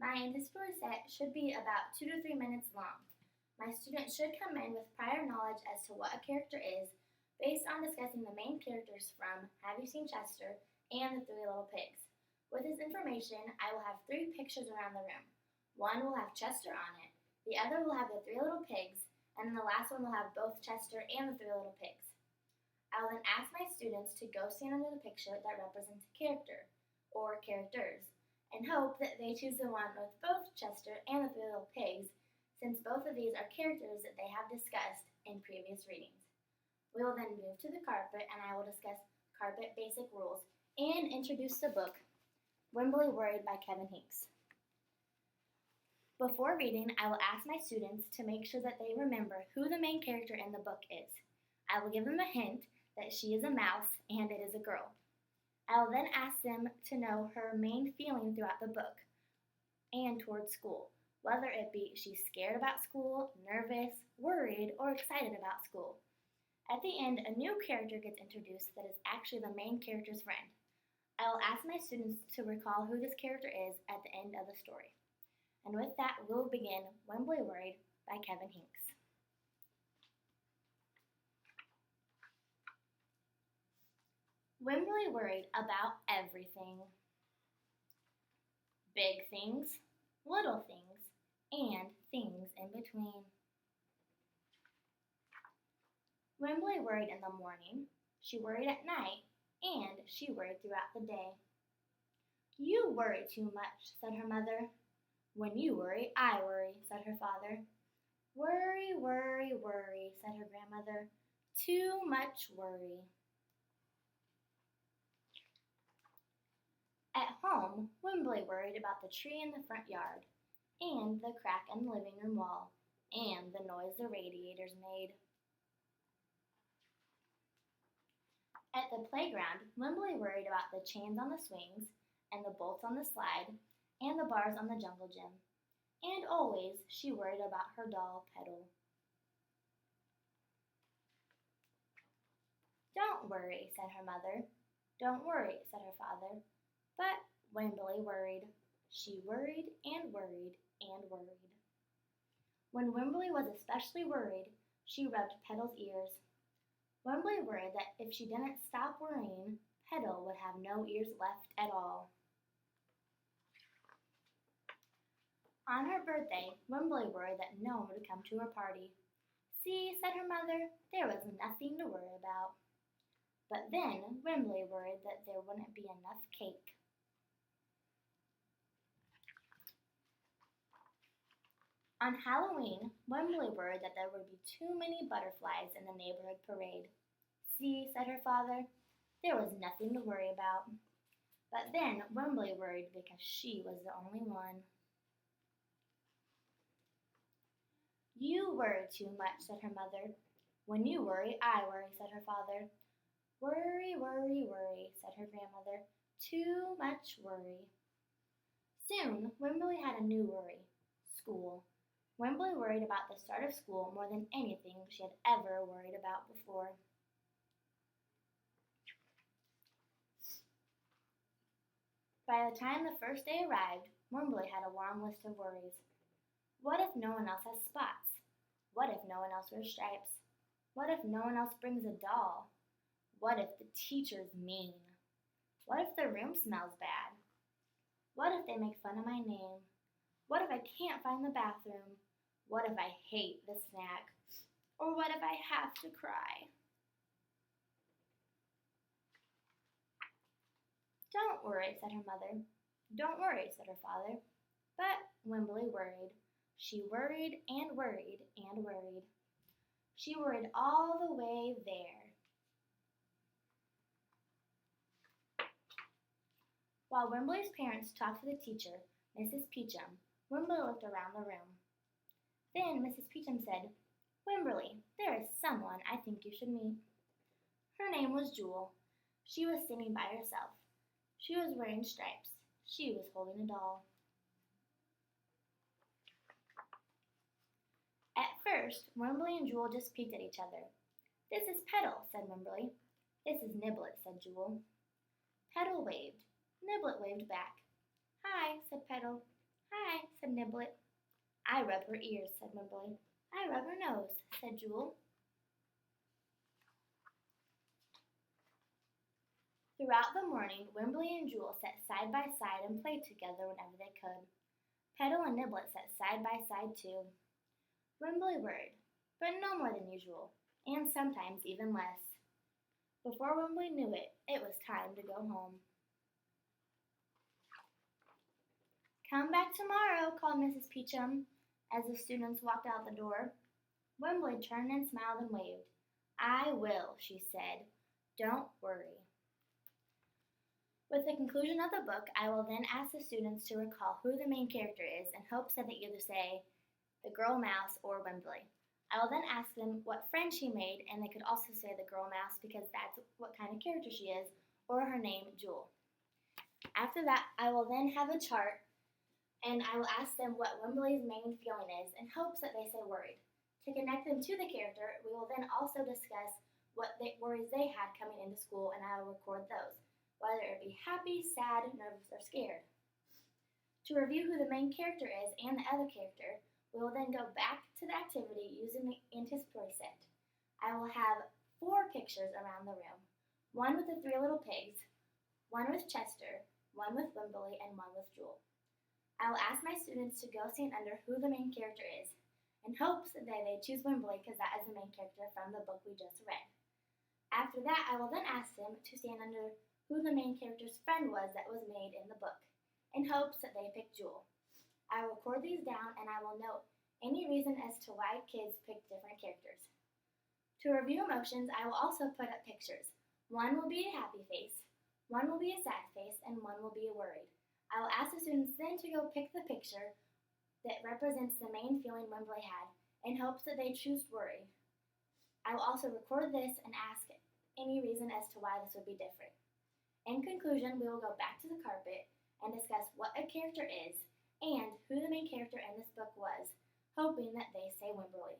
My anticipatory set should be about 2 to 3 minutes long. My students should come in with prior knowledge as to what a character is, based on discussing the main characters from Have You Seen Chester and The Three Little Pigs. With this information, I will have 3 pictures around the room. One will have Chester on it, the other will have the 3 little pigs, and then the last one will have both Chester and the 3 little pigs. I will then ask my students to go stand under the picture that represents a character, or characters, and hope that they choose the one with both Chester and the 3 little pigs, since both of these are characters that they have discussed in previous readings. We will then move to the carpet and I will discuss carpet basic rules and introduce the book Wimberly Worried by Kevin Hinks. Before reading, I will ask my students to make sure that they remember who the main character in the book is. I will give them a hint that she is a mouse and it is a girl. I will then ask them to know her main feeling throughout the book and towards school, whether it be she's scared about school, nervous, worried, or excited about school. At the end, a new character gets introduced that is actually the main character's friend. I will ask my students to recall who this character is at the end of the story. And with that, we will begin Wimberly Worried by Kevin Hinks. Wimberly worried about everything. Big things, little things, and things in between. Wimberly worried in the morning, she worried at night, and she worried throughout the day. You worry too much, said her mother. When you worry, I worry, said her father. Worry, worry, worry, said her grandmother. Too much worry. At home, Wimberly worried about the tree in the front yard, and the crack in the living room wall, and the noise the radiators made. At the playground, Wimberly worried about the chains on the swings, and the bolts on the slide, and the bars on the jungle gym. And always she worried about her doll, Petal. Don't worry, said her mother. Don't worry, said her father. But Wimberly worried. She worried and worried and worried. When Wimberly was especially worried, she rubbed Petal's ears. Wimberly worried that if she didn't stop worrying, Petal would have no ears left at all. On her birthday, Wimberly worried that no one would come to her party. See, said her mother, there was nothing to worry about. But then Wimberly worried that there wouldn't be enough cake. On Halloween, Wimberly worried that there would be too many butterflies in the neighborhood parade. See, said her father, there was nothing to worry about. But then Wimberly worried because she was the only one. You worry too much, said her mother. When you worry, I worry, said her father. Worry, worry, worry, said her grandmother. Too much worry. Soon, Wimberly had a new worry, school. Wimberly worried about the start of school more than anything she had ever worried about before. By the time the first day arrived, Wimberly had a long list of worries. What if no one else has spots? What if no one else wears stripes? What if no one else brings a doll? What if the teacher's mean? What if the room smells bad? What if they make fun of my name? What if I can't find the bathroom? What if I hate the snack? Or what if I have to cry? Don't worry, said her mother. Don't worry, said her father. But Wimberly worried. She worried and worried and worried. She worried all the way there. While Wimberly's parents talked to the teacher, Mrs. Peachum, Wimberly looked around the room. Then Mrs. Peachum said, Wimberly, there is someone I think you should meet. Her name was Jewel. She was sitting by herself. She was wearing stripes. She was holding a doll. At first, Wimberly and Jewel just peeked at each other. This is Petal, said Wimberly. This is Niblet, said Jewel. Petal waved. Niblet waved back. Hi, said Petal. Hi, said Niblet. I rub her ears, said Wimberly. I rub her nose, said Jewel. Throughout the morning, Wimberly and Jewel sat side by side and played together whenever they could. Petal and Niblet sat side by side too. Wimberly worried, but no more than usual, and sometimes even less. Before Wimberly knew it, it was time to go home. Come back tomorrow, called Mrs. Peachum as the students walked out the door. Wimberly turned and smiled and waved. I will, she said. Don't worry. With the conclusion of the book, I will then ask the students to recall who the main character is in hopes that they either say the girl mouse or Wimberly. I will then ask them what friend she made, and they could also say the girl mouse because that's what kind of character she is, or her name, Jewel. After that, I will then have a chart, and I will ask them what Wimberly's main feeling is in hopes that they say worried. To connect them to the character, we will then also discuss what worries they had coming into school, and I will record those, whether it be happy, sad, nervous, or scared. To review who the main character is and the other character, we will then go back to the activity using the anticipatory set. I will have 4 pictures around the room, one with the 3 little pigs, one with Chester, one with Wimberly, and one with Jewel. I will ask my students to go stand under who the main character is, in hopes that they choose Wimberly because that is the main character from the book we just read. After that, I will then ask them to stand under who the main character's friend was that was made in the book, in hopes that they pick Jewel. I will record these down and I will note any reason as to why kids pick different characters. To review emotions, I will also put up pictures. One will be a happy face, one will be a sad face, and one will be a worried. I will ask the students then to go pick the picture that represents the main feeling Wimberly had, in hopes that they choose worry. I will also record this and ask any reason as to why this would be different. In conclusion, we will go back to the carpet and discuss what a character is and who the main character in this book was, hoping that they say Wimberly.